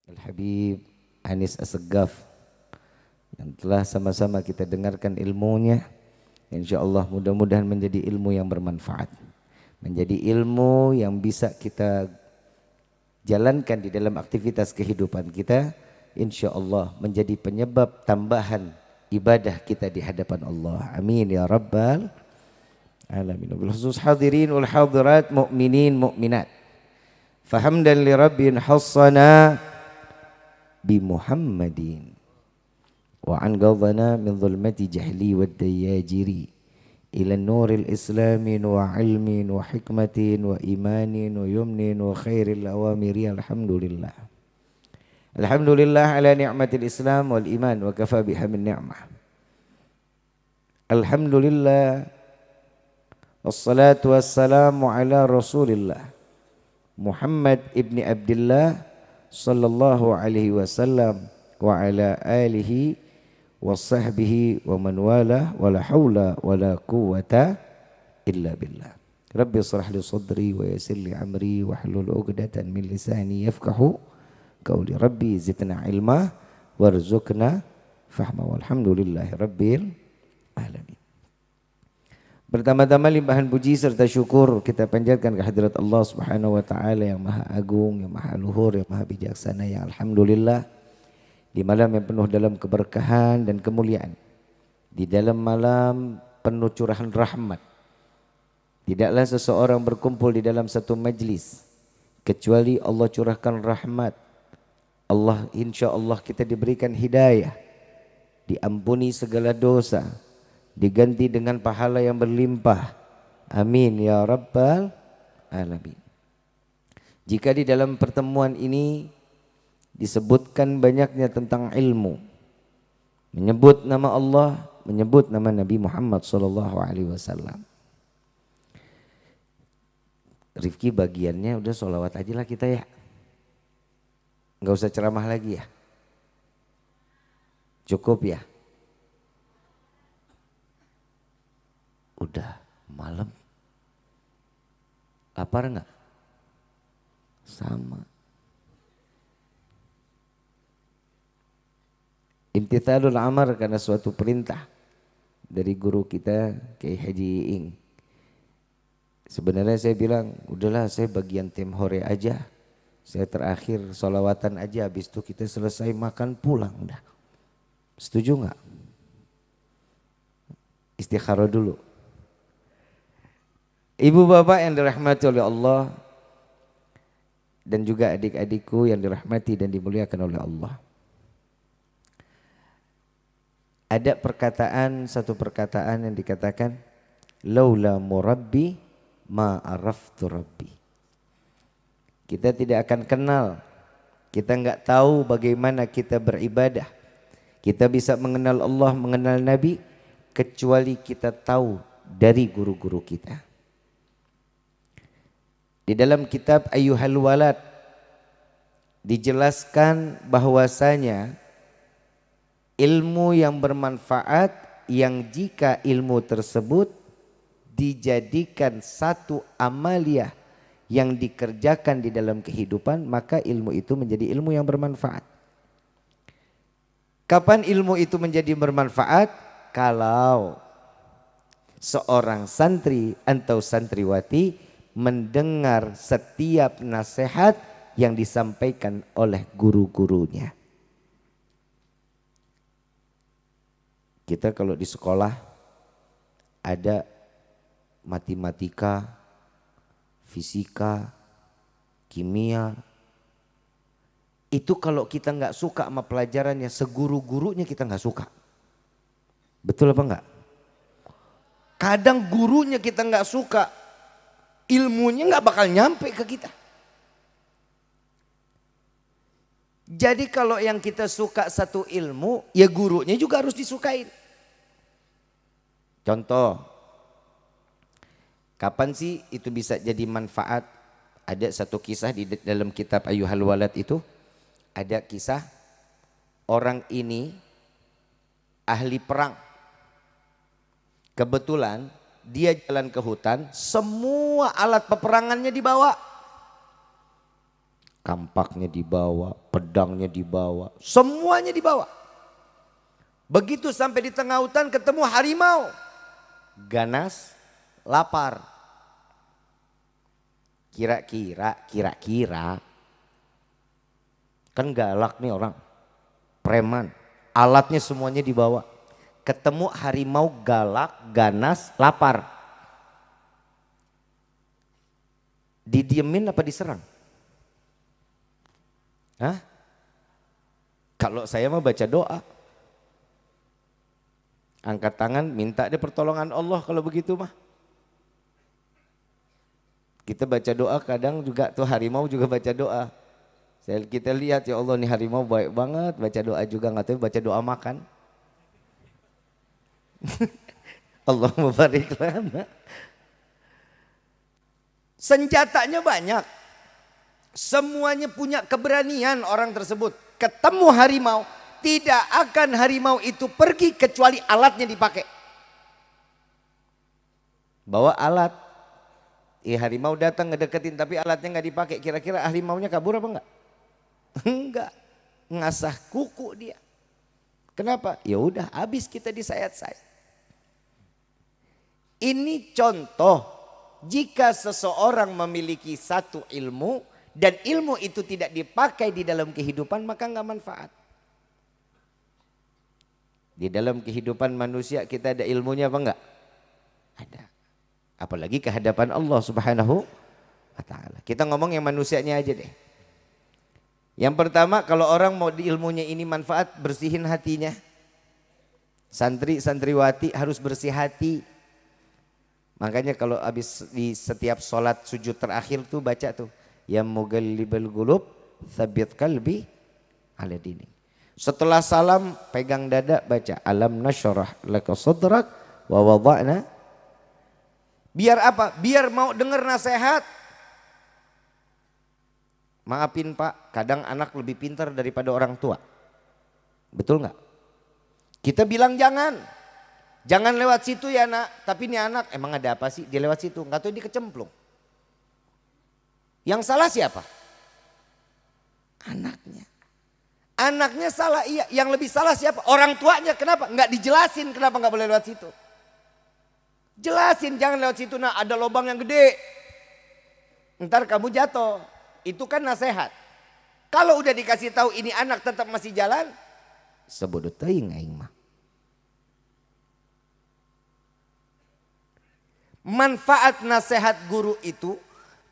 Al-Habib Anis Assegaf yang telah sama-sama kita dengarkan ilmunya. InsyaAllah mudah-mudahan menjadi ilmu yang bermanfaat, menjadi ilmu yang bisa kita jalankan di dalam aktivitas kehidupan kita. InsyaAllah menjadi penyebab tambahan ibadah kita di hadapan Allah. Amin ya Rabbal Alamin. Bil khusus hadirin wal hadirat, mu'minin mu'minat, fahamdan li rabbin hassana bi Muhammadin wa an ghadana min zulmati jahli wad dayajiri ila nuril islamin wa ilmin wa hikmatin wa imanin wa yumnin wa khairil awamiri. Alhamdulillah, alhamdulillah ala ni'matil islam wal iman wa kafa biha min ni'mah. Alhamdulillah wassalatu wassalamu ala rasulillah Muhammad ibni Abdullah sallallahu alaihi wasallam wa ala alihi wa sahbihi wa man wala wa la hawla wa la quwwata illa billah. Rabbi shrah li sadri wa yassir li amri wa hlul 'uqdatan min lisani yafqahu qawli. Rabbi zidna ilma warzuqna fahma. Walhamdulillahi rabbil alamin. Pertama-tama limpahan puji serta syukur kita panjatkan kehadirat Allah Subhanahu wa taala yang Maha Agung, yang Maha Luhur, yang Maha Bijaksana, yang alhamdulillah di malam yang penuh dalam keberkahan dan kemuliaan, di dalam malam penuh curahan rahmat, tidaklah seseorang berkumpul di dalam satu majlis kecuali Allah curahkan rahmat. Allah, insya Allah kita diberikan hidayah, diampuni segala dosa, diganti dengan pahala yang berlimpah. Amin ya Rabbal Alamin. Jika di dalam pertemuan ini disebutkan banyaknya tentang ilmu, menyebut nama Allah, menyebut nama Nabi Muhammad SAW, Rifki bagiannya udah sholawat aja lah kita ya, nggak usah ceramah lagi ya, cukup ya. Udah malam, lapar nggak? Sama. Imtithalul amar, karena suatu perintah dari guru kita Kiai Haji Iing. Sebenarnya saya bilang udahlah saya bagian tim hore aja, saya terakhir sholawatan aja, habis itu kita selesai makan pulang dah. Setuju nggak? Istikharah dulu. Ibu bapak yang dirahmati oleh Allah dan juga adik-adikku yang dirahmati dan dimuliakan oleh Allah. Ada perkataan, satu perkataan yang dikatakan, laula murabbi ma araftu rabbi. Kita tidak akan kenal, kita enggak tahu bagaimana kita beribadah, kita bisa mengenal Allah, mengenal Nabi, kecuali kita tahu dari guru-guru kita. Di dalam kitab Ayyuhal Walad dijelaskan bahwasanya ilmu yang bermanfaat, yang jika ilmu tersebut dijadikan satu amaliyah yang dikerjakan di dalam kehidupan, maka ilmu itu menjadi ilmu yang bermanfaat. Kapan ilmu itu menjadi bermanfaat? Kalau seorang santri atau santriwati mendengar setiap nasihat yang disampaikan oleh guru-gurunya. Kita kalau di sekolah ada matematika, fisika, kimia. Itu kalau kita nggak suka sama pelajarannya, seguru-gurunya kita nggak suka. Betul apa enggak? Kadang gurunya kita nggak suka, ilmunya nggak bakal nyampe ke kita. Jadi kalau yang kita suka satu ilmu, ya gurunya juga harus disukain. Contoh, kapan sih itu bisa jadi manfaat? Ada satu kisah di dalam kitab Ayyuhal Walad itu, ada kisah orang ini ahli perang. Kebetulan dia jalan ke hutan, semua alat peperangannya dibawa. Kampaknya dibawa, pedangnya dibawa, semuanya dibawa. Begitu sampai di tengah hutan ketemu harimau. Ganas, lapar. Kira-kira kan galak nih orang, preman, alatnya semuanya dibawa. Ketemu harimau galak, ganas, lapar. Didiemin apa diserang? Hah? Kalau saya mah baca doa. Angkat tangan minta deh pertolongan Allah kalau begitu mah. Kita baca doa kadang juga tuh harimau juga baca doa. Kita lihat ya Allah nih harimau baik banget baca doa juga, nggak tahu baca doa makan. Allahumma barik lana. Senjatanya banyak. Semuanya punya keberanian orang tersebut. Ketemu harimau, tidak akan harimau itu pergi kecuali alatnya dipakai. Bawa alat. Harimau datang ngedeketin tapi alatnya nggak dipakai. Kira-kira harimaunya kabur apa enggak? Enggak. Ngasah kuku dia. Kenapa? Ya udah habis kita disayat-sayat. Ini contoh jika seseorang memiliki satu ilmu dan ilmu itu tidak dipakai di dalam kehidupan maka nggak manfaat. Di dalam kehidupan manusia kita ada ilmunya apa enggak? Ada. Apalagi kehadapan Allah Subhanahu wa taala. Kita ngomong yang manusianya aja deh. Yang pertama kalau orang mau di ilmunya ini manfaat, bersihin hatinya. Santri santriwati harus bersih hati. Makanya kalau habis di setiap sholat sujud terakhir tuh baca tuh ya mugallibal qulub tsabbit qalbi ala dinik. Setelah salam pegang dada baca alam nasyrah laka sadrak wa wada'na. Biar apa? Biar mau dengar nasihat. Maafin Pak, kadang anak lebih pintar daripada orang tua. Betul nggak? Kita bilang jangan. Jangan lewat situ ya nak. Tapi ini anak emang ada apa sih? Dia lewat situ, nggak tahu dia kecemplung. Yang salah siapa? Anaknya. Anaknya salah iya. Yang lebih salah siapa? Orang tuanya. Kenapa? Nggak dijelasin kenapa nggak boleh lewat situ. Jelasin jangan lewat situ nak, ada lubang yang gede. Ntar kamu jatuh. Itu kan nasihat. Kalau udah dikasih tahu ini anak tetap masih jalan, sebodoh teuing aing mah. Manfaat nasihat guru itu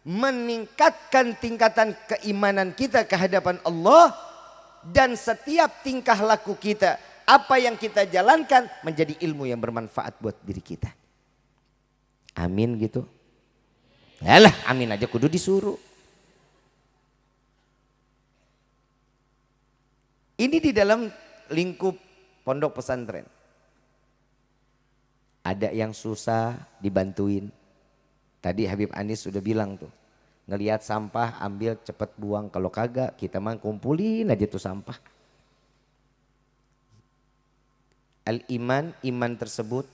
meningkatkan tingkatan keimanan kita ke hadapan Allah dan setiap tingkah laku kita, apa yang kita jalankan menjadi ilmu yang bermanfaat buat diri kita. Amin gitu. Yalah, amin aja kudu disuruh. Ini di dalam lingkup pondok pesantren. Ada yang susah dibantuin. Tadi Habib Anis sudah bilang tuh. Ngelihat sampah ambil cepet buang. Kalau kagak kita mah kumpulin aja tuh sampah. Al-iman, iman tersebut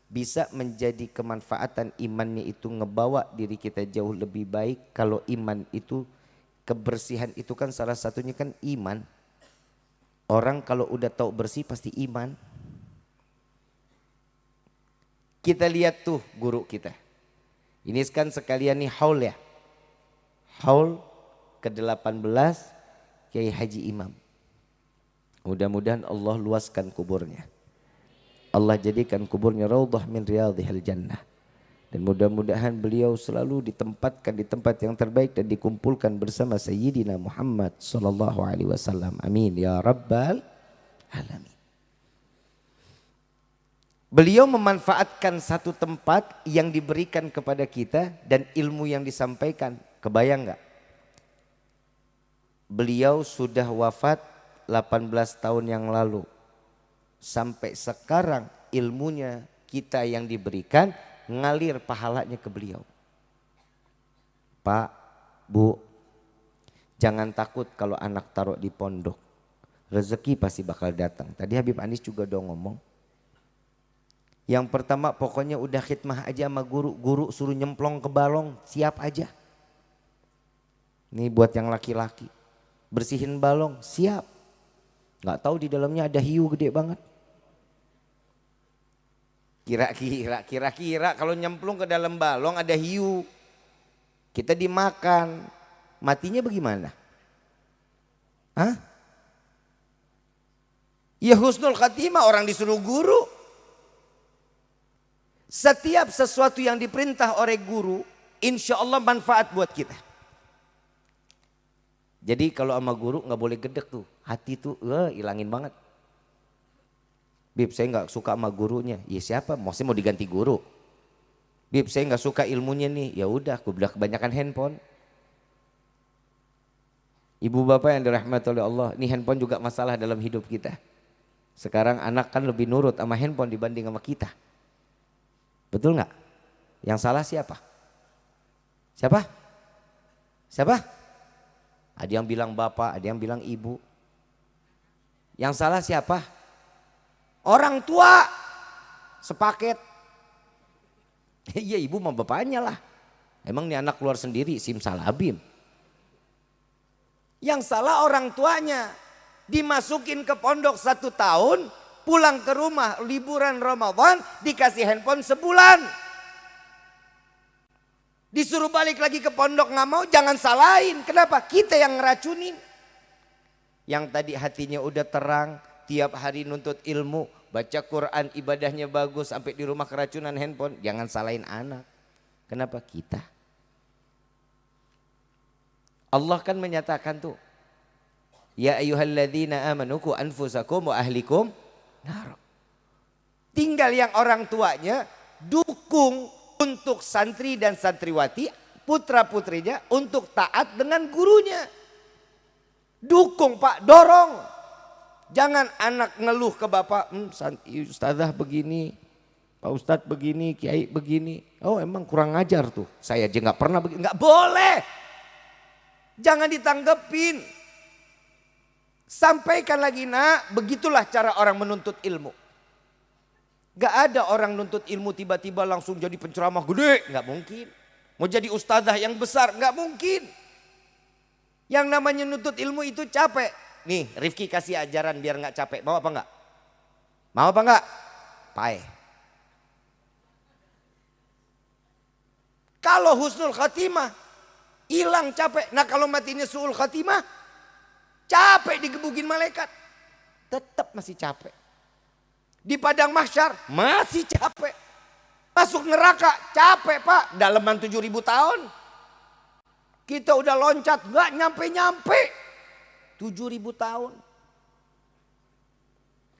bisa menjadi kemanfaatan imannya itu ngebawa diri kita jauh lebih baik. Kalau iman itu, kebersihan itu kan salah satunya kan iman. Orang kalau udah tahu bersih pasti iman. Kita lihat tuh guru kita. Ini kan sekalian nih haul ya. Haul ke-18 Kiai Haji Imam. Mudah-mudahan Allah luaskan kuburnya. Allah jadikan kuburnya raudhah min riyadhil jannah. Dan mudah-mudahan beliau selalu ditempatkan di tempat yang terbaik dan dikumpulkan bersama Sayyidina Muhammad sallallahu alaihi wasallam. Amin ya rabbal alamin. Beliau memanfaatkan satu tempat yang diberikan kepada kita dan ilmu yang disampaikan. Kebayang enggak? Beliau sudah wafat 18 tahun yang lalu. Sampai sekarang ilmunya kita yang diberikan ngalir pahalanya ke beliau. Pak, Bu, jangan takut kalau anak taruh di pondok. Rezeki pasti bakal datang. Tadi Habib Anis juga udah ngomong. Yang pertama pokoknya udah khidmah aja sama guru. Guru suruh nyemplong ke balong, siap aja. Ini buat yang laki-laki. Bersihin balong, siap. Nggak tahu di dalamnya ada hiu gede banget. Kira-kira kalau nyemplung ke dalam balong ada hiu. Kita dimakan. Matinya bagaimana? Hah? Ya husnul khatimah, orang disuruh guru. Setiap sesuatu yang diperintah oleh guru, insya Allah manfaat buat kita. Jadi kalau sama guru nggak boleh gedek tuh, hati tuh ilangin banget. Bib, saya nggak suka sama gurunya. Ya siapa? Maksudnya mau diganti guru. Bib, saya nggak suka ilmunya nih. Ya udah, aku udah kebanyakan handphone. Ibu bapak yang dirahmati oleh Allah, ini handphone juga masalah dalam hidup kita. Sekarang anak kan lebih nurut sama handphone dibanding sama kita. Betul nggak? Yang salah siapa? Siapa? Siapa? Ada yang bilang bapak, ada yang bilang ibu. Yang salah siapa? Orang tua sepaket. Iya, ibu sama bapaknya lah. Emang nih anak keluar sendiri simsalabim. Yang salah orang tuanya. Dimasukin ke pondok 1 tahun, pulang ke rumah liburan Ramadan dikasih handphone sebulan. Disuruh balik lagi ke pondok nggak mau, jangan salahin. Kenapa? Kita yang ngeracunin. Yang tadi hatinya udah terang, tiap hari nuntut ilmu, baca Quran, ibadahnya bagus, sampai di rumah keracunan handphone, jangan salahin anak. Kenapa? Kita. Allah kan menyatakan tuh, ya ayyuhalladzina amanu qu anfusakum wa ahlikum nar. Tinggal yang orang tuanya dukung untuk santri dan santriwati, putra putrinya untuk taat dengan gurunya. Dukung Pak, dorong. Jangan anak ngeluh ke bapak, ustazah begini, Pak Ustadz begini, kiai begini. Oh emang kurang ngajar tuh, saya aja gak pernah begini. Gak boleh. Jangan ditanggepin. Sampaikan lagi nak, begitulah cara orang menuntut ilmu. Gak ada orang nuntut ilmu tiba-tiba langsung jadi penceramah gede, gak mungkin. Mau jadi ustazah yang besar, gak mungkin. Yang namanya nuntut ilmu itu capek. Nih Rifki kasih ajaran biar gak capek, mau apa enggak? Mau apa enggak? Pae. Kalau husnul khatimah, hilang capek. Nah kalau matinya su'ul khatimah, capek digebukin malaikat. Tetap masih capek. Di padang mahsyar masih capek. Masuk neraka capek Pak. Daleman 7.000 tahun. Kita udah loncat gak nyampe-nyampe. 7.000 tahun.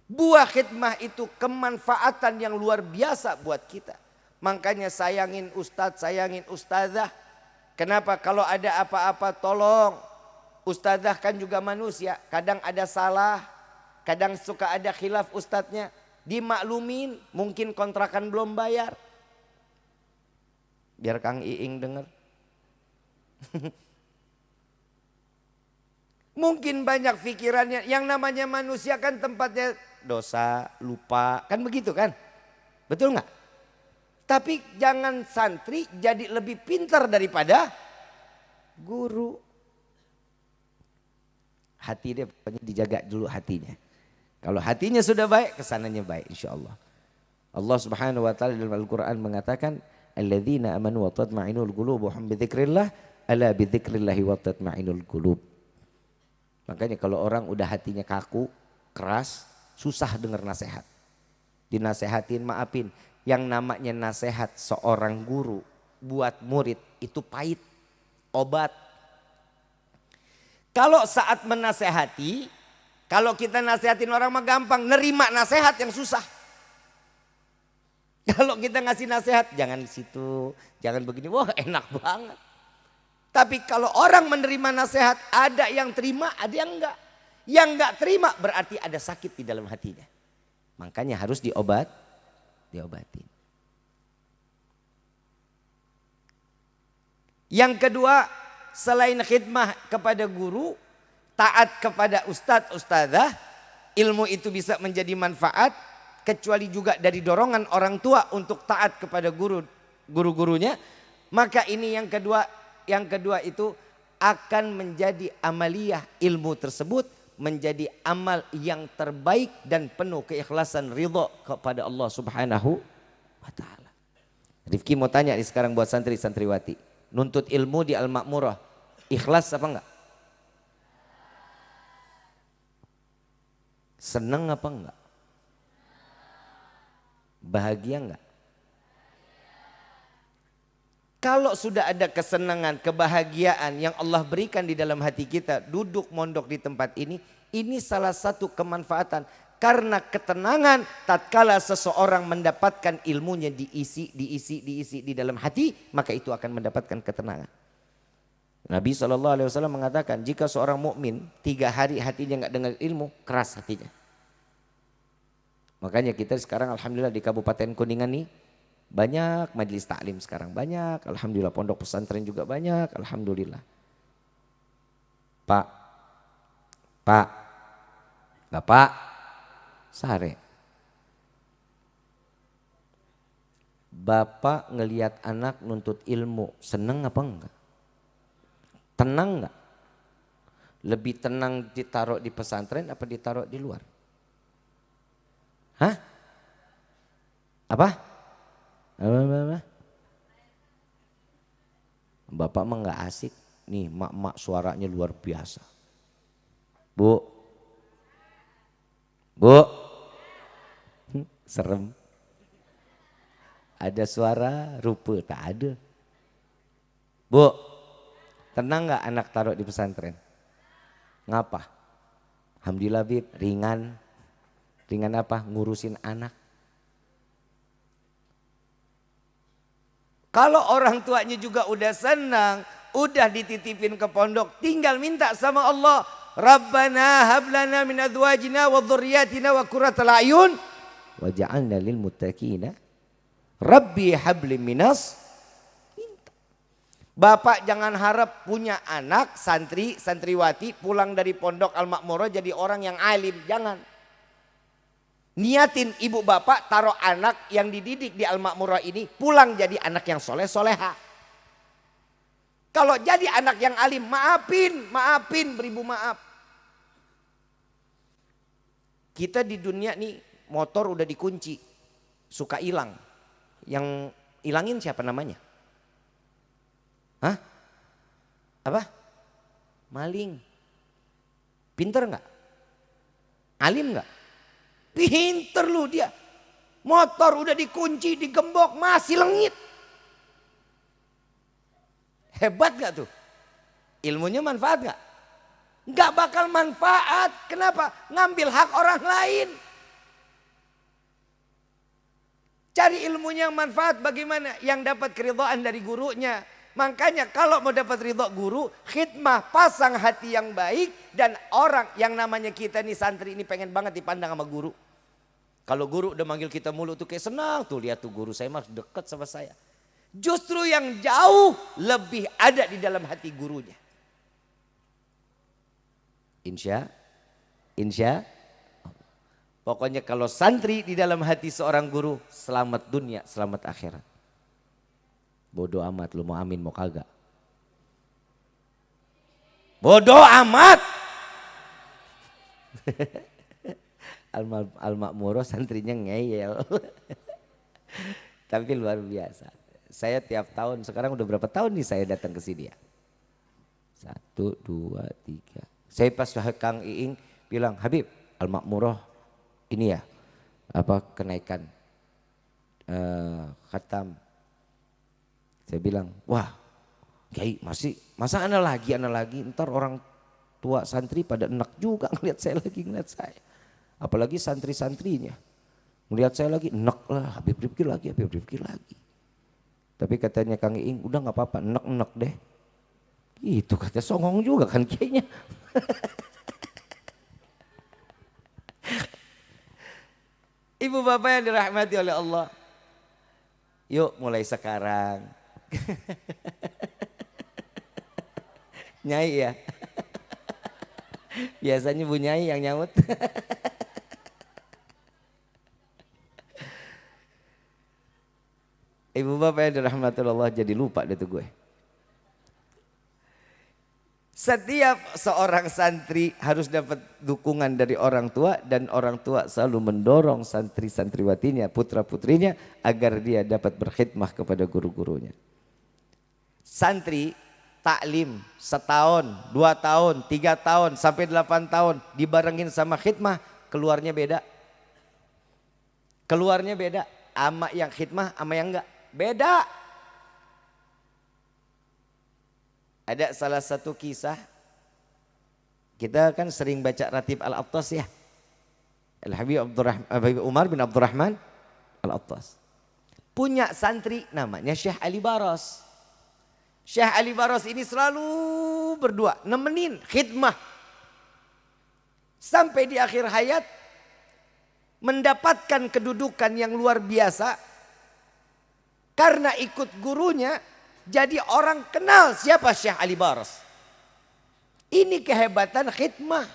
Buah khidmah itu kemanfaatan yang luar biasa buat kita. Makanya sayangin ustadz, sayangin ustazah. Kenapa? Kalau ada apa-apa tolong. Ustazah kan juga manusia. Kadang ada salah. Kadang suka ada khilaf ustadznya. Dimaklumin, mungkin kontrakan belum bayar. Biar Kang Iing dengar. Mungkin banyak pikirannya, yang namanya manusia kan tempatnya dosa, lupa, kan begitu kan? Betul nggak? Tapi jangan santri jadi lebih pintar daripada guru. Hati dia pokoknya dijaga dulu hatinya. Kalau hatinya sudah baik, kesananya baik insya Allah. Allah subhanahu wa ta'ala dalam Al-Quran mengatakan, alladzina amanu wa tatma'inul qulubuhum bidzikrillah, ala bidzikrillahi wa tatma'inul qulub. Makanya kalau orang udah hatinya kaku, keras, susah dengar nasihat. Dinasehatin, maafin. Yang namanya nasihat seorang guru buat murid itu pahit, obat. Kalau saat menasehati, kalau kita nasihatin orang mah gampang, nerima nasihat yang susah. Kalau kita ngasih nasihat, jangan di situ, jangan begini, wah enak banget. Tapi kalau orang menerima nasihat, ada yang terima, ada yang enggak. Yang enggak terima berarti ada sakit di dalam hatinya. Makanya harus diobatin. Yang kedua, selain khidmah kepada guru, taat kepada ustadz, ustadzah, ilmu itu bisa menjadi manfaat, kecuali juga dari dorongan orang tua untuk taat kepada guru-gurunya. Maka ini yang kedua itu akan menjadi amaliyah ilmu tersebut menjadi amal yang terbaik dan penuh keikhlasan ridha kepada Allah Subhanahu wa taala. Rifki mau tanya nih sekarang buat santri santriwati, nuntut ilmu di Al-Ma'murah ikhlas apa enggak? Senang apa enggak? Bahagia enggak? Kalau sudah ada kesenangan, kebahagiaan yang Allah berikan di dalam hati kita, duduk mondok di tempat ini salah satu kemanfaatan. Karena ketenangan tatkala seseorang mendapatkan ilmunya diisi di dalam hati, maka itu akan mendapatkan ketenangan. Nabi SAW mengatakan jika seorang mukmin 3 hari hatinya nggak dengar ilmu, keras hatinya. Makanya kita sekarang alhamdulillah di Kabupaten Kuningan nih banyak majelis taklim sekarang, banyak. Alhamdulillah pondok pesantren juga banyak, alhamdulillah. Pak, Bapak, sare. Bapak ngelihat anak nuntut ilmu, seneng apa enggak? Tenang enggak? Lebih tenang ditaruh di pesantren apa ditaruh di luar? Hah? Apa? Bapak mah nggak asik nih, mak suaranya luar biasa. Bu, serem. Ada suara rupa tak ada. Bu, tenang nggak anak taruh di pesantren? Ngapa? Alhamdulillah Bib, ringan apa? Ngurusin anak. Kalau orang tuanya juga udah senang, udah dititipin ke pondok, tinggal minta sama Allah, Rabbana hablana min azwajina wa dzurriyyatina wa qurratal a'yun waj'alna lil muttaqina Rabbi hablim minas. Bapak jangan harap punya anak santri santriwati pulang dari pondok Al-Ma'murah jadi orang yang alim, jangan. Niatin ibu bapak taruh anak yang dididik di Al-Ma'murah ini pulang jadi anak yang soleh soleha. Kalau jadi anak yang alim maafin beribu maaf. Kita di dunia nih motor udah dikunci, suka hilang. Yang hilangin siapa namanya? Hah? Apa? Maling. Pinter nggak? Alim nggak? Pinter lu dia. Motor udah dikunci, digembok, masih lengit. Hebat gak tuh? Ilmunya manfaat gak? Gak bakal manfaat. Kenapa? Ngambil hak orang lain. Cari ilmunya yang manfaat bagaimana? Yang dapat keridhaan dari gurunya. Makanya kalau mau dapat ridho guru, khidmah, pasang hati yang baik. Dan orang yang namanya kita nih santri ini pengen banget dipandang sama guru. Kalau guru udah manggil kita mulu tuh kayak senang. Tuh lihat tuh guru saya mah deket sama saya. Justru yang jauh lebih ada di dalam hati gurunya. Insya. Pokoknya kalau santri di dalam hati seorang guru, selamat dunia, selamat akhirat. Bodoh amat lu mau amin mau kagak. Bodoh amat. Al-Ma'murah santrinya ngeyel. Tapi luar biasa. Saya tiap tahun, sekarang udah berapa tahun nih saya datang ke sini ya. 1, 2, 3. Saya pas Kang Iing bilang, Habib Al-Ma'murah ini ya, apa kenaikan khatam. Saya bilang, wah Kiai masa ana lagi, ntar orang tua santri pada enak juga ngeliat saya. Apalagi santri-santrinya. Ngeliat saya lagi, enak lah, Habib Rifki lagi. Tapi katanya Kang Iing, udah gak apa-apa, enak deh. Itu katanya songong juga kan kayaknya. Ibu bapak yang dirahmati oleh Allah. Yuk mulai sekarang. Nyai ya. Biasanya Bu Nyai yang nyaut. Ibu bapak yang dirahmati Allah jadi lupa deh tuh gue. Setiap seorang santri harus dapat dukungan dari orang tua dan orang tua selalu mendorong santri-santriwatinya, putra-putrinya agar dia dapat berkhidmah kepada guru-gurunya. Santri taklim setahun, 2 tahun, 3 tahun sampai 8 tahun dibarengin sama khidmah, keluarnya beda. Keluarnya beda, ama yang khidmah ama yang enggak, beda. Ada salah satu kisah, kita kan sering baca Ratib Al-Attas ya. Al-Habib Umar bin Abdurrahman Al-Attas. Punya santri namanya Syekh Ali Baros. Syekh Ali Baros ini selalu berdua, nemenin khidmah. Sampai di akhir hayat mendapatkan kedudukan yang luar biasa. Karena ikut gurunya, jadi orang kenal siapa Syekh Ali Baros. Ini kehebatan khidmah.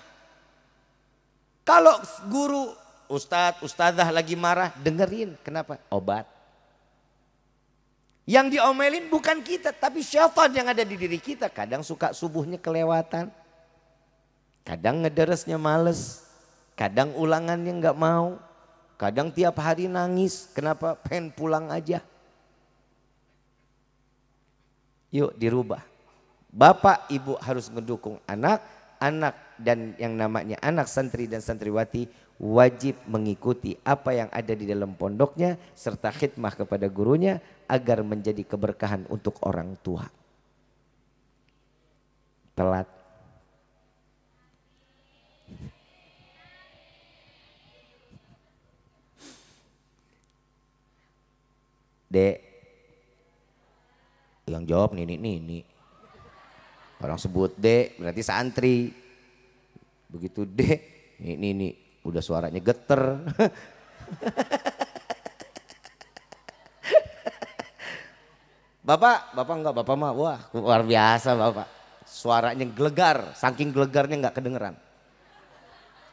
Kalau guru, ustadz, ustadzah lagi marah, dengerin. Kenapa? Obat. Yang diomelin bukan kita, tapi syaitan yang ada di diri kita. Kadang suka subuhnya kelewatan. Kadang ngederesnya males. Kadang ulangannya nggak mau. Kadang tiap hari nangis. Kenapa? Pengen pulang aja. Yuk dirubah. Bapak ibu harus mendukung anak, anak dan yang namanya anak santri dan santriwati wajib mengikuti apa yang ada di dalam pondoknya serta khidmah kepada gurunya agar menjadi keberkahan untuk orang tua. Telat. Dek. Yang jawab Nini. Orang sebut dek berarti santri. Begitu dek Nini udah suaranya geter. Bapak enggak, bapak mah wah luar biasa bapak. Suaranya gelegar, saking gelegarnya nggak kedengeran.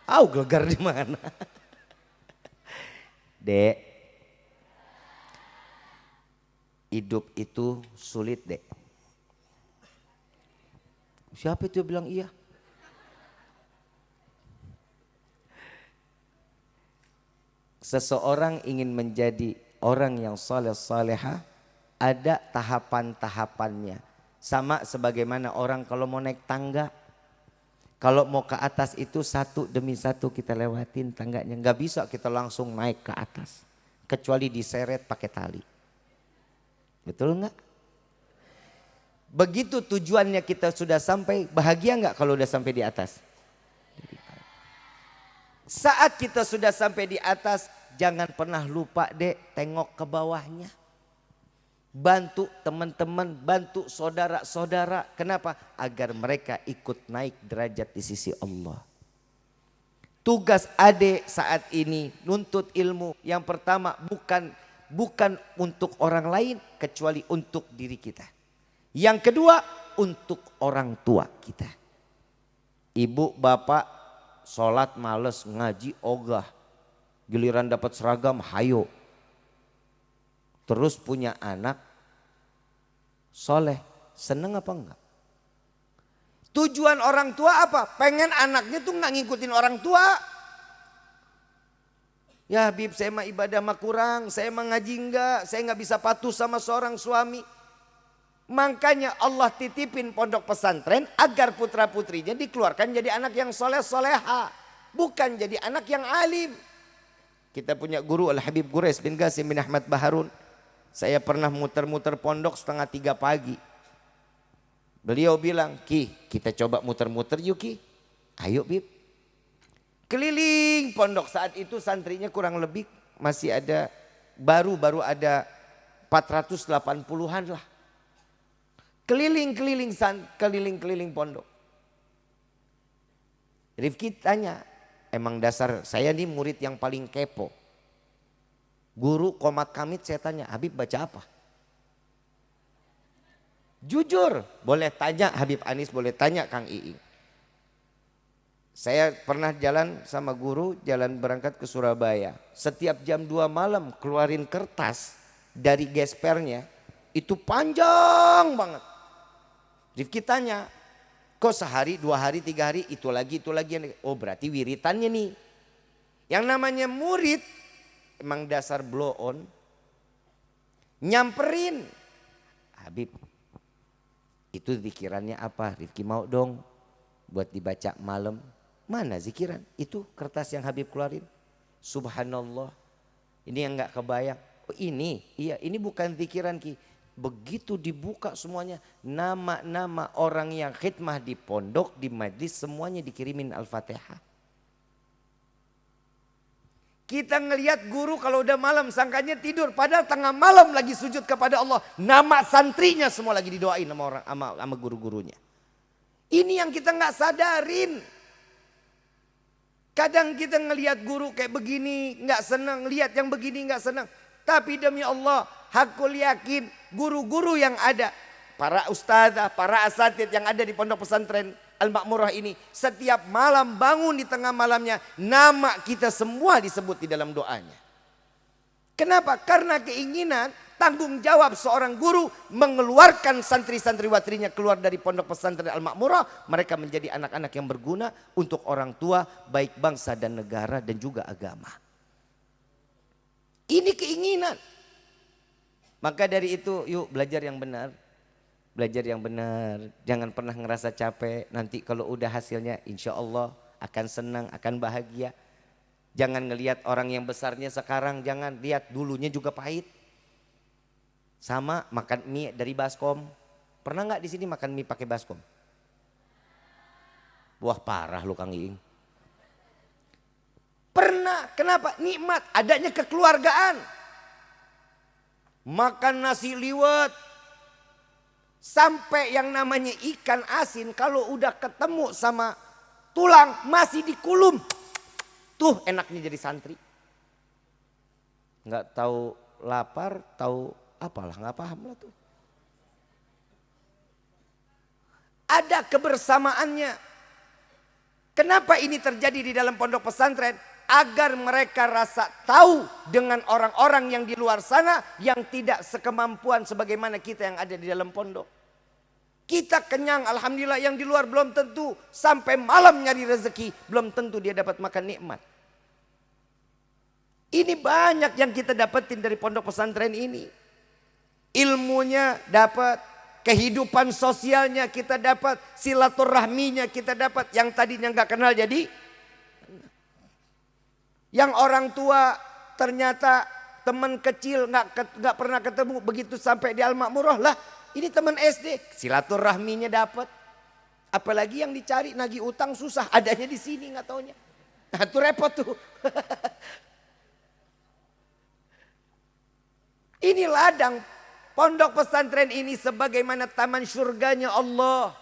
Gelegar di mana? Dek, hidup itu sulit dek. Siapa itu yang bilang iya? Seseorang ingin menjadi orang yang saleh salehah, ada tahapan-tahapannya. Sama sebagaimana orang kalau mau naik tangga, kalau mau ke atas itu satu demi satu kita lewatin tangganya. Nggak bisa kita langsung naik ke atas, kecuali diseret pakai tali. Betul nggak? Begitu tujuannya kita sudah sampai, bahagia nggak kalau udah sampai di atas? Saat kita sudah sampai di atas, jangan pernah lupa dek tengok ke bawahnya. Bantu teman-teman, bantu saudara-saudara. Kenapa? Agar mereka ikut naik derajat di sisi Allah. Tugas adik saat ini nuntut ilmu. Yang pertama bukan untuk orang lain kecuali untuk diri kita. Yang kedua untuk orang tua kita. Ibu bapak sholat males, ngaji ogah. Giliran dapat seragam hayo. Terus punya anak soleh, seneng apa enggak? Tujuan orang tua apa? Pengen anaknya tuh nggak ngikutin orang tua. Ya Habib saya mah ibadah mah kurang, saya mah ngaji enggak, saya nggak bisa patuh sama seorang suami. Makanya Allah titipin pondok pesantren agar putra putrinya dikeluarkan jadi anak yang soleh soleha. Bukan jadi anak yang alim. Kita punya guru Al-Habib Gures bin Qasim bin Ahmad Baharun. Saya pernah muter-muter pondok 2:30 pagi. Beliau bilang, Ki kita coba muter-muter yuk Ki. Ayo Bib. Keliling pondok saat itu santrinya kurang lebih masih ada baru ada 480-an lah. Keliling pondok. Rifki tanya, emang dasar saya nih murid yang paling kepo. Guru Qomat Kamit saya tanya, Habib baca apa? Jujur, boleh tanya Habib Anis, boleh tanya Kang Iing. Saya pernah jalan sama guru, jalan berangkat ke Surabaya. Setiap jam 2 malam keluarin kertas dari gespernya, itu panjang banget. Rifki tanya, Kok sehari, 2 hari, 3 hari, itu lagi. Oh berarti wiritannya nih. Yang namanya murid, emang dasar blow on. Nyamperin. Habib, itu zikirannya apa? Rifki mau dong buat dibaca malam. Mana zikiran? Itu kertas yang Habib keluarin. Subhanallah. Ini yang gak kebayang. Oh ini, iya ini bukan zikiran Ki. Begitu dibuka semuanya, nama-nama orang yang khidmah di pondok, di majlis, semuanya dikirimin Al-Fatihah. Kita ngelihat guru kalau udah malam sangkanya tidur, padahal tengah malam lagi sujud kepada Allah. Nama santrinya semua lagi didoain sama orang, sama guru-gurunya. Ini yang kita nggak sadarin. Kadang kita ngelihat guru kayak begini nggak senang, lihat yang begini nggak senang. Tapi demi Allah, hakul yakin guru-guru yang ada, para ustazah, para asatidz yang ada di pondok pesantren Al-Makmurah ini, setiap malam bangun di tengah malamnya, nama kita semua disebut di dalam doanya. Kenapa? Karena keinginan, tanggung jawab seorang guru mengeluarkan santri-santriwatrinya keluar dari pondok pesantren Al-Makmurah, mereka menjadi anak-anak yang berguna untuk orang tua, baik bangsa dan negara dan juga agama. Ini keinginan. Maka dari itu yuk belajar yang benar. Belajar yang benar. Jangan pernah ngerasa capek. Nanti kalau udah hasilnya insya Allah akan senang, akan bahagia. Jangan ngelihat orang yang besarnya sekarang. Jangan lihat dulunya juga pahit. Sama makan mie dari baskom. Pernah nggak di sini makan mie pakai baskom? Wah parah lu Kang Iing. Pernah, kenapa? Nikmat, adanya kekeluargaan. Makan nasi liwet. Sampai yang namanya ikan asin kalau udah ketemu sama tulang masih dikulum. Tuh enaknya jadi santri. Nggak tahu lapar, tahu apalah, nggak paham lah tuh. Ada kebersamaannya. Kenapa ini terjadi di dalam pondok pesantren? Agar mereka rasa tahu dengan orang-orang yang di luar sana yang tidak sekemampuan sebagaimana kita yang ada di dalam pondok. Kita kenyang, alhamdulillah, yang di luar belum tentu sampai malam nyari rezeki, belum tentu dia dapat makan nikmat. Ini banyak yang kita dapetin dari pondok pesantren ini. Ilmunya dapat, kehidupan sosialnya kita dapat, silaturahminya kita dapat, yang tadinya nggak kenal jadi. Yang orang tua ternyata teman kecil nggak pernah ketemu, begitu sampai di Al-Makmurah lah ini teman SD, silaturahminya dapat. Apalagi yang dicari nagih utang susah, adanya di sini nggak taunya. Nah itu repot tuh. Ini ladang pondok pesantren ini sebagaimana taman surganya Allah.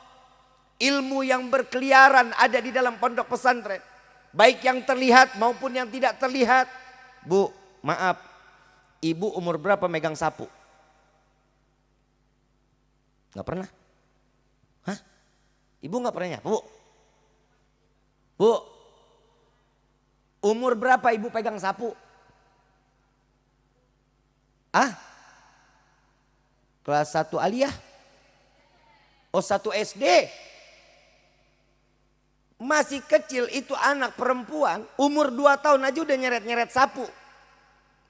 Ilmu yang berkeliaran ada di dalam pondok pesantren. Baik yang terlihat maupun yang tidak terlihat. Bu, maaf. Ibu umur berapa megang sapu? Gak pernah? Hah? Ibu gak pernah nyapu? Bu, umur berapa ibu pegang sapu? Ah? Kelas 1 aliyah? Oh 1 SD? Masih kecil itu anak perempuan umur 2 tahun aja udah nyeret-nyeret sapu.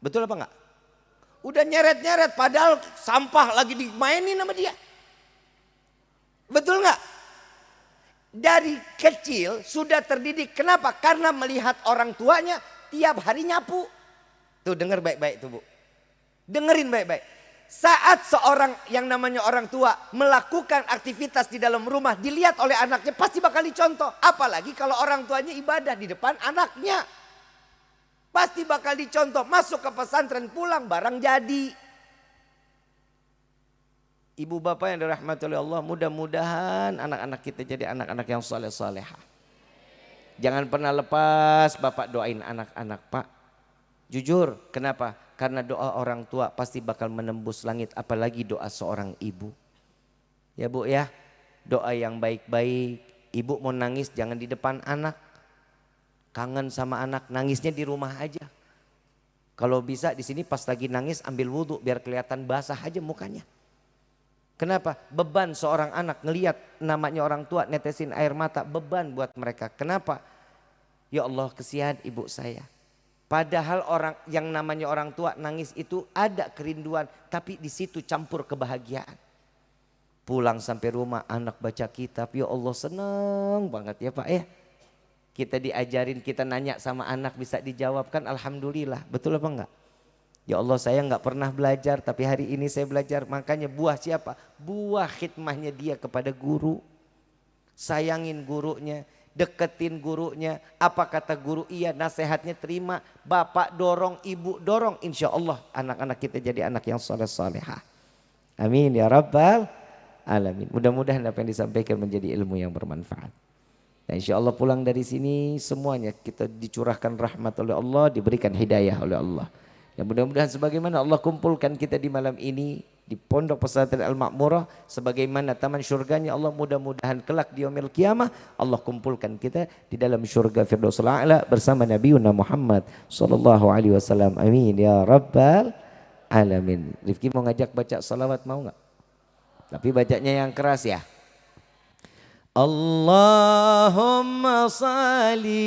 Betul apa enggak? Udah nyeret-nyeret padahal sampah lagi dimainin sama dia. Betul enggak? Dari kecil sudah terdidik. Kenapa? Karena melihat orang tuanya tiap hari nyapu. Tuh denger baik-baik tuh Bu. Dengerin baik-baik. Saat seorang yang namanya orang tua melakukan aktivitas di dalam rumah dilihat oleh anaknya pasti bakal dicontoh. Apalagi kalau orang tuanya ibadah di depan anaknya. Pasti bakal dicontoh. Masuk ke pesantren pulang barang jadi. Ibu bapak yang dirahmati oleh Allah, mudah-mudahan anak-anak kita jadi anak-anak yang soleh-solehah. Jangan pernah lepas bapak doain anak-anak Pak. Jujur, kenapa? Karena doa orang tua pasti bakal menembus langit, apalagi doa seorang ibu. Ya Bu ya, doa yang baik-baik. Ibu mau nangis jangan di depan anak. Kangen sama anak, nangisnya di rumah aja. Kalau bisa di sini pas lagi nangis ambil wudhu biar kelihatan basah aja mukanya. Kenapa? Beban seorang anak ngelihat namanya orang tua netesin air mata, beban buat mereka. Kenapa? Ya Allah, kesian ibu saya. Padahal orang yang namanya orang tua nangis itu ada kerinduan, tapi di situ campur kebahagiaan. Pulang sampai rumah anak baca kitab, ya Allah seneng banget ya Pak ya. Kita diajarin, kita nanya sama anak bisa dijawabkan, alhamdulillah. Betul apa enggak? Ya Allah saya nggak pernah belajar tapi hari ini saya belajar. Makanya buah siapa? Buah khidmahnya dia kepada guru. Sayangin gurunya, deketin gurunya. Apa kata guru? Iya, nasihatnya terima. Bapak dorong, ibu dorong. Insya Allah anak-anak kita jadi anak yang soleh-solehah. Amin ya Rabbal Alamin. Mudah-mudahan apa yang disampaikan menjadi ilmu yang bermanfaat. Dan insya Allah pulang dari sini semuanya kita dicurahkan rahmat oleh Allah, diberikan hidayah oleh Allah. Dan mudah-mudahan sebagaimana Allah kumpulkan kita di malam ini di Pondok Pesantren Al-Ma'murah sebagaimana taman syurganya Allah, mudah-mudahan kelak di yaumil qiyamah Allah kumpulkan kita di dalam syurga Firdausul A'la bersama Nabiuna Muhammad sallallahu alaihi wasallam. Amin ya rabbal alamin. Rifki mau ngajak baca salawat, mau enggak? Tapi bacanya yang keras ya. Allahumma salli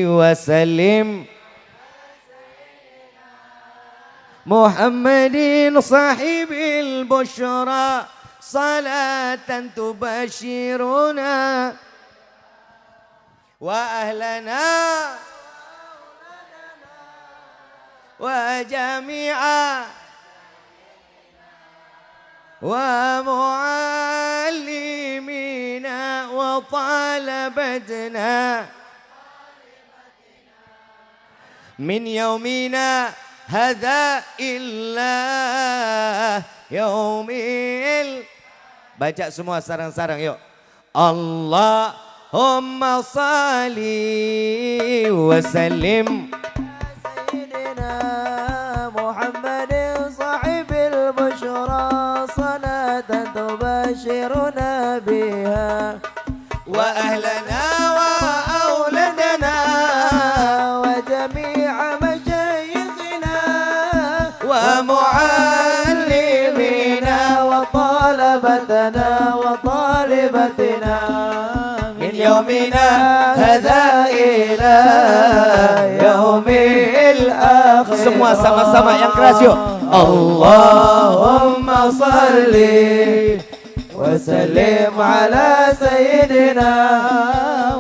wa sallim محمد صاحب البشرى صلاة تبشرنا وأهلنا وجميعا ومعلمينا وطلبتنا من يومنا هذا إلا يومil. Baca semua sarang-sarang yuk. Allahumma salli wa sallim Sayyidina Muhammadin sahibil bushra salatan tubashiruna biha wa ahlana wa auladana wa jami'a ومعلمينا وطلبتنا وطالبتنا من يومنا هذا إلى يوم الآخر. Semua sama-sama yang keras yuk. Allahumma salli wa sallim ala sayyidina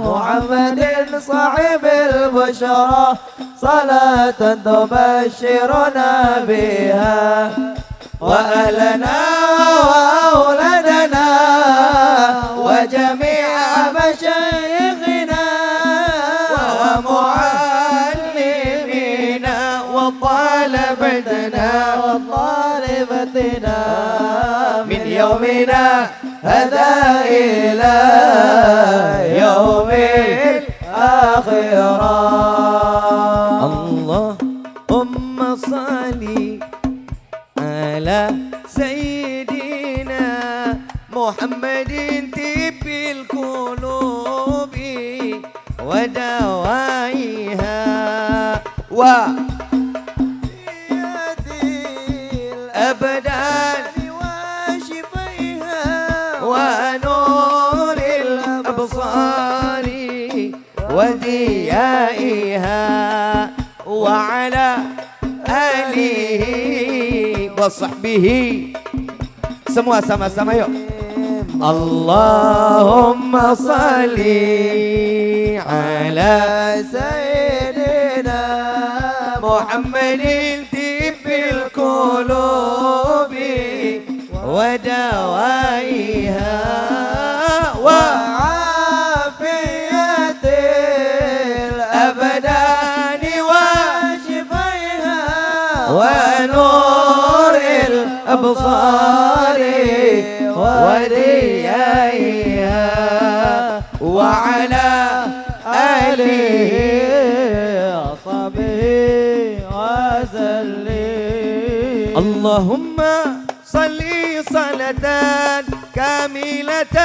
Muhammadin sahibil bushra صلاة تبشرنا بها وأهلنا وأولادنا وجميع مشايخنا ومعلمينا وطالبتنا من يومنا هذا إلى يوم الآخرة. Allahumma salli ala sayyidina Muhammadin tibil qulubi wa dawaiha wa yadil abdan wa shifaiha wa nuril absari wa diyaiha وعلى آله وصحبه. Semua sama-sama yuk. Allahumma salli ala sayyidina Muhammadin tibbil qulubi wa dawaiha wa afiyatil abdan ونور الأبصار وديائها وعلى آله وصحبه وسلم. اللهم صل صلاة كاملة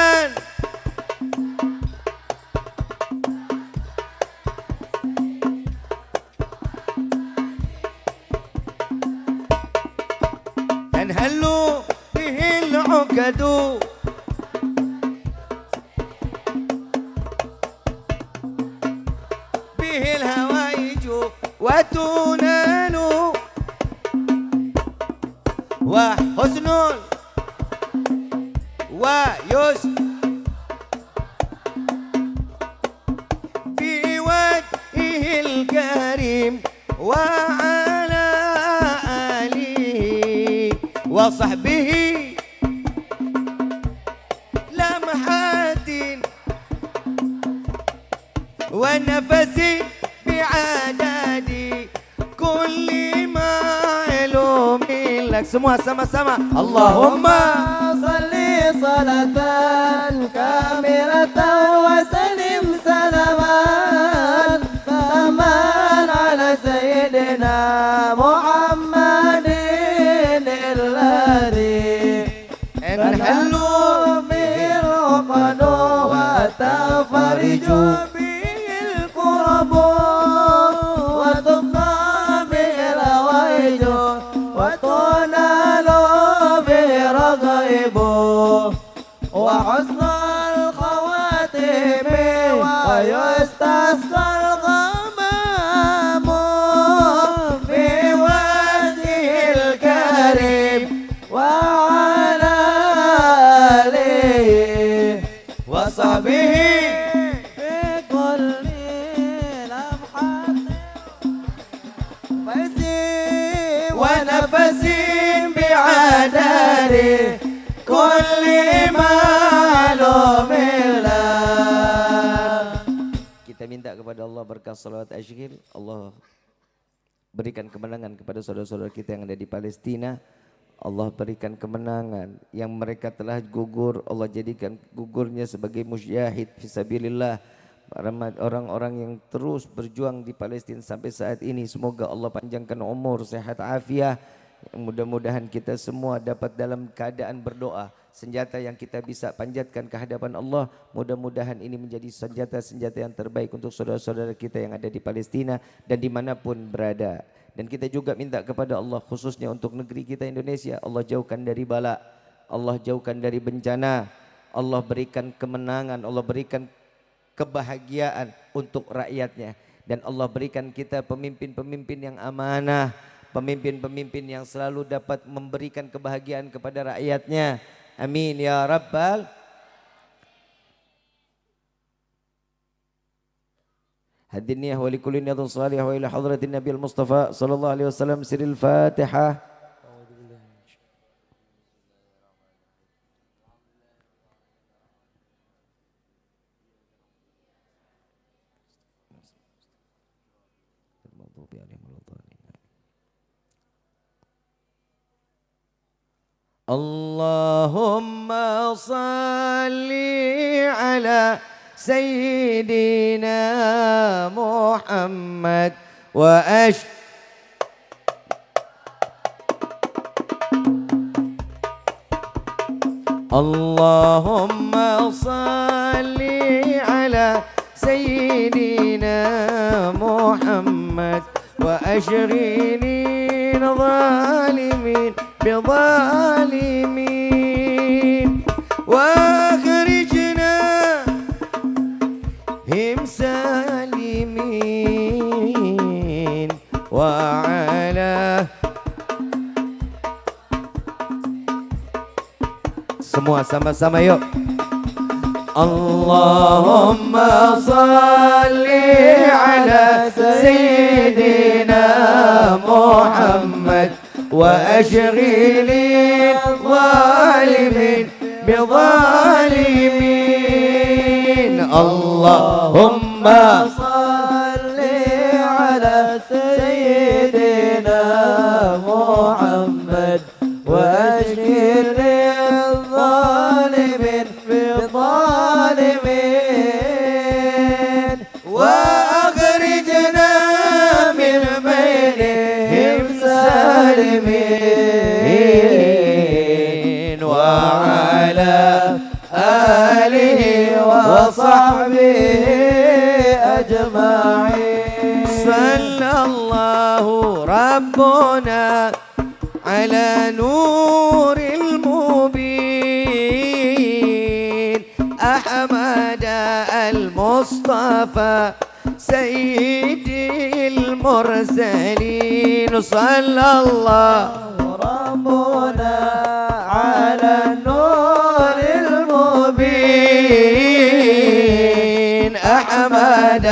تنهل به يوكد به الهوائج وتنال وحسن ويسر بوجهه الكريم وعلى آله وصحبه لمحات ونفس بعدد كل معلوم لك. Semua sama-sama Allahumma salli salatan kamilatan wa sallim salaman taman ala sayyidina Muhammadin alladhi anhalu bil uqadu wa tafariju bil qurabu wa tuqa bil awaidu wa tunalu bil ragaibu wa husnul khawatimi wa yustasqal ghamamu bi wajhil karim wa ala alihi wa sahbihi fi kulli lamhatin wa nafasin bi'adari kulli ma'lumillah. Kita minta kepada Allah berkah salawat asyikir. Allah berikan kemenangan kepada saudara-saudara kita yang ada di Palestina. Allah berikan kemenangan yang mereka telah gugur. Allah jadikan gugurnya sebagai mujahid fisabilillah. Orang-orang yang terus berjuang di Palestina sampai saat ini. Semoga Allah panjangkan umur, sehat, afiah. Mudah-mudahan kita semua dapat dalam keadaan berdoa. Senjata yang kita bisa panjatkan ke hadapan Allah, mudah-mudahan ini menjadi senjata-senjata yang terbaik untuk saudara-saudara kita yang ada di Palestina dan dimanapun berada. Dan kita juga minta kepada Allah khususnya untuk negeri kita Indonesia, Allah jauhkan dari bala, Allah jauhkan dari bencana, Allah berikan kemenangan, Allah berikan kebahagiaan untuk rakyatnya. Dan Allah berikan kita pemimpin-pemimpin yang amanah, pemimpin-pemimpin yang selalu dapat memberikan kebahagiaan kepada rakyatnya. Amin ya Rabbal. Hadiniyah wa likulli niyatun salihah wa ila hadratin Nabi al-Mustafa sallallahu alaihi wasallam siril Fatihah. Allahumma salli ala Sayyidina Muhammad wa Allahumma salli ala Sayyidina Muhammad wa ashghini zalimin بظالمين واخرجنا هم سالمين وعلى semua sama-sama yuk. Allahumma salli ala Sayyidina Muhammad وأشغل الظالمين بظالمين اللهم صل على سيدنا محمد وأشغل الظالمين بظالمين وأخرجنا من بينهم سالمين وعلى آله وصحبه أجمعين صلى الله ربنا على نور المبين المصطفى سيد المرسلين صلى الله ربنا على النور المبين أحمد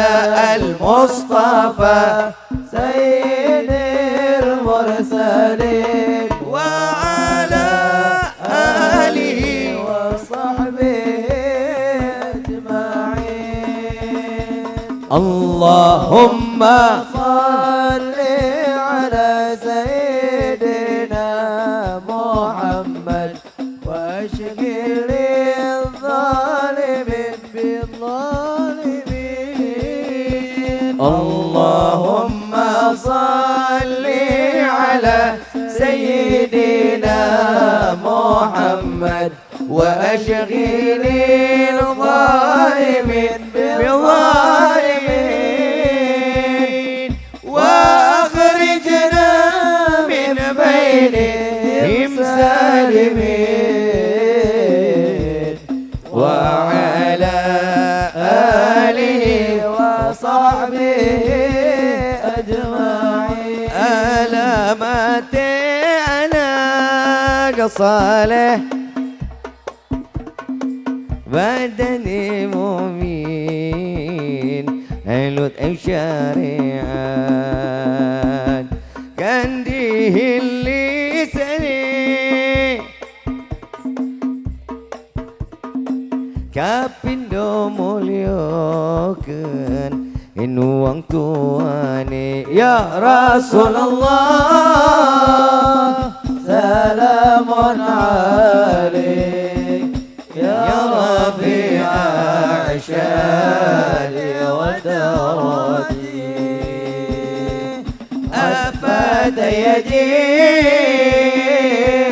المصطفى سيد المرسلين وعلى آله وصحبه أجمعين اللهم صل على سيدنا محمد واشغل الظالمين بالظالمين اللهم صل على سيدنا محمد واشغل الظالمين بالظالمين واخرجنا من بينهم سالمين وعلى آله وصحبه أجمعين ألمت أنا صالح بدني مؤمن علوت الشريعات كنديه اللساني kapindo mulyakan inuang tuane ya Rasulullah salamun alaik ya rafi'a ashali wa darati afada yadi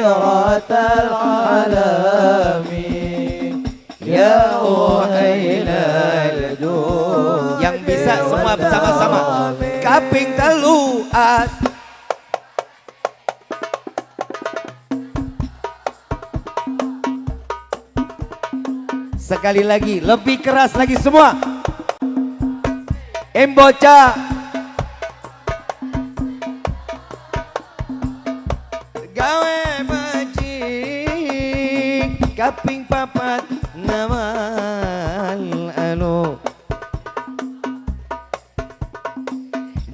ratal alami ya uhailal jud yang bisa semua bersama-sama kaping telu as sekali lagi lebih keras lagi semua emboca gawe bajing kaping papat namal anu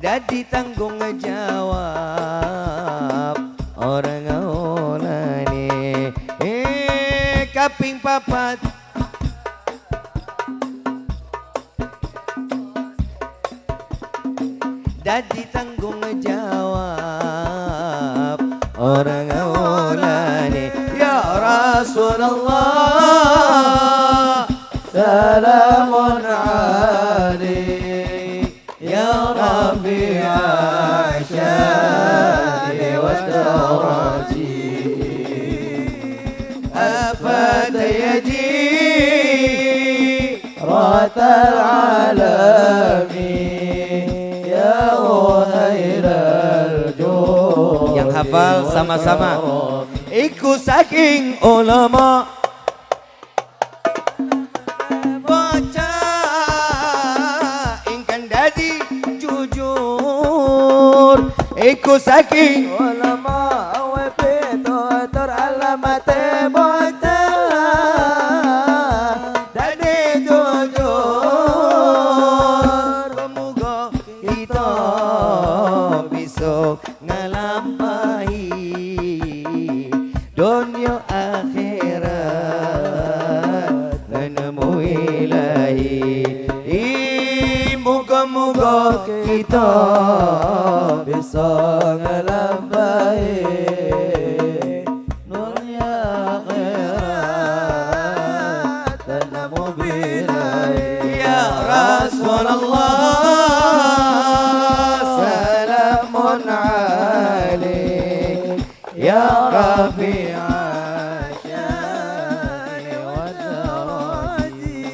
dadi tanggung ngejawab orang ngaulane kaping papat dadi tanggung ngejawab orang ngaulane ya Rasulullah salamun alaik ya rafi'a syadi wa darati afata yaji ratal alamin ya uhailal jud yang hafal sama-sama iku saking ulama bocah ingkang dadi jujur iku saking ulama awe pitutur alamate bocah dadi jujur muga kita bisa ngalampahi dunia akhirat menemu ilahi moga-moga kita bisa ngalampahi dunia akhirat menemu ilahi ya Rasulullah salamun alaik ya rafi'a syani wa darati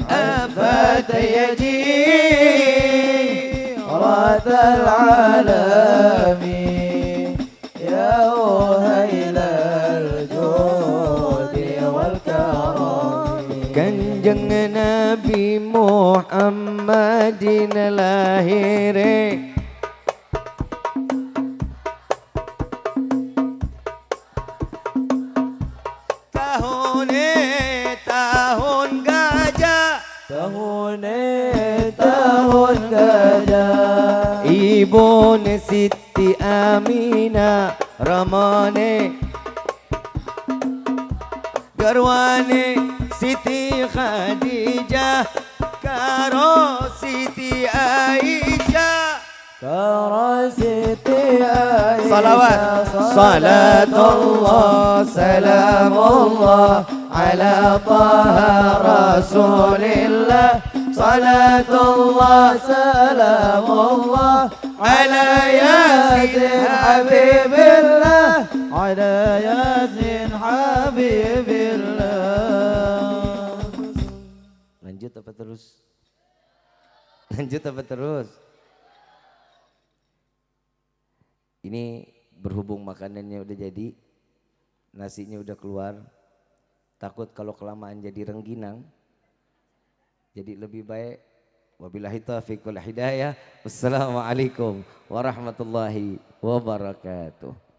afata yaji ratal alamin ya uhailal judi wal karam kanjeng Muhammadin lahire tahun gajah tahun gajah Ibu Siti Aminah Ramane Garwane Siti Khadijah Karo Siti Aisyah Karo Siti Aisyah Salawat Salatullah Salamullah Ala Taha Rasulillah Salatullah Salamullah Ala Yasin Habibillah Ala Yasin Habibillah. Lanjut apa terus? Lanjut apa terus? Ini berhubung makanannya udah jadi, nasinya udah keluar, takut kalau kelamaan jadi rengginang, jadi lebih baik. Wabillahi taufiq wal hidayah. Wassalamualaikum warahmatullahi wabarakatuh.